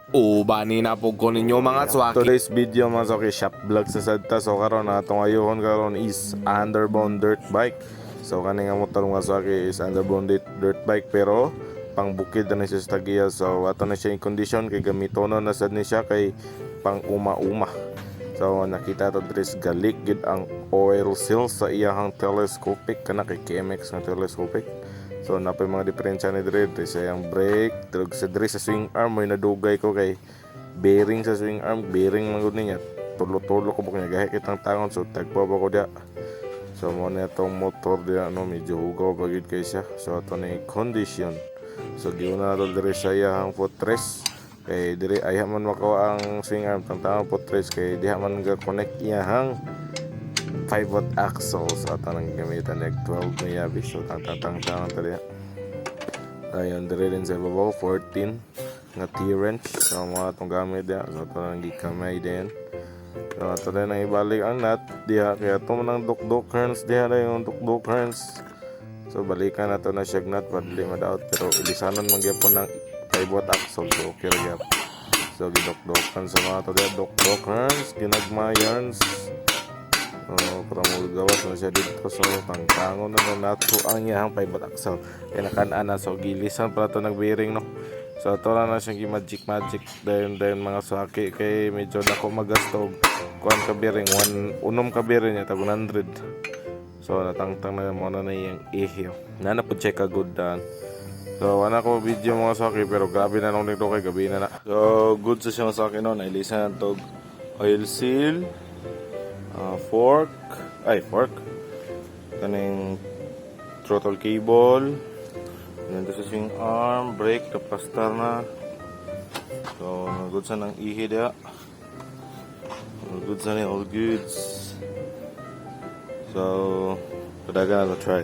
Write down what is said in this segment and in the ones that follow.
Bani na po ko ninyo mga swaki. Today's video mga swaki, shop vlog sa sadta. So karon na itong ayohon karon is underbone dirt bike. So kaning ang motor mga swaki is underbone dirt bike pero pang bukid na siya sa tagiya. So ato na siya in condition kay gamitono na sad ni siya kay pang uma-uma. So nakita to dres galik gid ang oil seal sa iyahang telescopic kana kay KMX nga telescopic. So napay mga diferensya ni dire sa yung brake, drug sa dire sa swing arm may nadugay ko kay bearing sa swing arm, bearing man gud niya. Tulo-tulo ko kanya gahi kitang tangon so tagpa ba ko dia. So mo na itong motor dia no medyo hugaw bagid kay siya. So ato ni condition. So giuna na dire sa iyang footrest. Kay dire ay man makawa ang swing arm tang tangon footrest kay diha man ga connect iyang 5-watt axles at ang gamitan nag 12 na yabi so tang tali ayun dire din sa babaw 14 nga T-wrench so mga itong gamit diya so ito nang gikamay din so ito din ang ibalik ang nut diya kaya ito man ang dukduk hands diya na yung dukduk hands so balikan na ito na siya nut padli madaot pero ilisanon magyapon ng 5-watt axle so okay ra so gidukdukan sa mga ito diya dukduk hands ginagmayans para mo gawas na siya dito so tangtangon na nato ang iyang 5-watt axle kaya nakanaan na so gilisan para to nag-bearing no so ito na siyang magic dahil mga swaki kay medyo nako magastog kuan ka bearing unom ka bearing niya tag 100 so natangtang na mo na yung ihyo na po check a good done so wala ko video mga swaki pero grabe na nung nito kay gabi na so good sa siya mga swaki no nailisan to oil seal fork kaning throttle cable nandito sa swing arm brake kapastar na so good sa nang ihi dia good sa ni all goods so padagan na try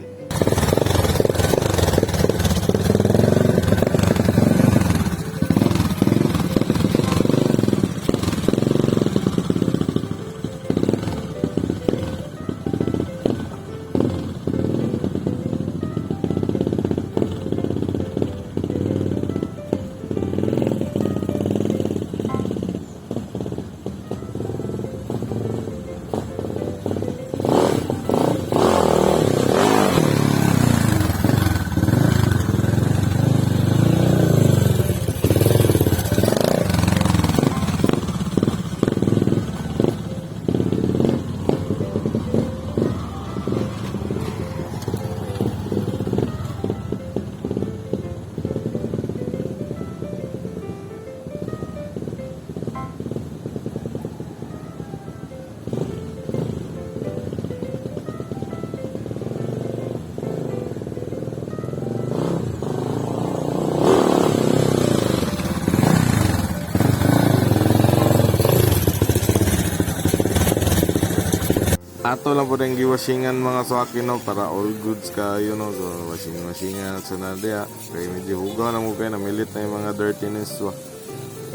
ato lang po ng giwashingan mga swaki no para all goods kayo no so washingan sa nadia kaya medyo hugaw na mo kayo namilit na yung mga dirtiness wa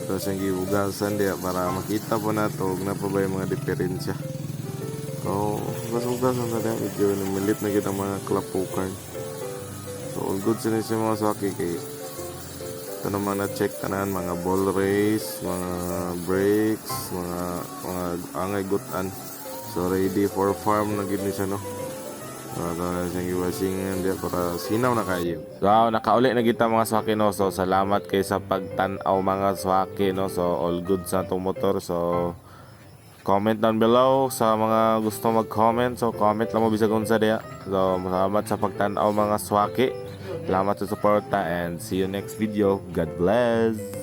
ato siyang gihugasan dia para makita po na to na pa ba yung mga diferensya so hugasan na dia medyo namilit na kita mga klapukan so all goods na siya mga swaki kay ito naman na check tanan mga ball race mga brakes mga angay gutan so ready for farm na gid ni siya no. So ito na siyang iwasingan diya para sinaw na kayo. So nakauli na kita mga swaki no. So salamat kay sa pagtan-aw mga swaki no. So all good sa itong motor. So comment down below sa mga gusto mag-comment. So comment lang mo bisag unsa diya. So salamat sa pagtan-aw mga swaki. Salamat sa suporta and see you next video. God bless.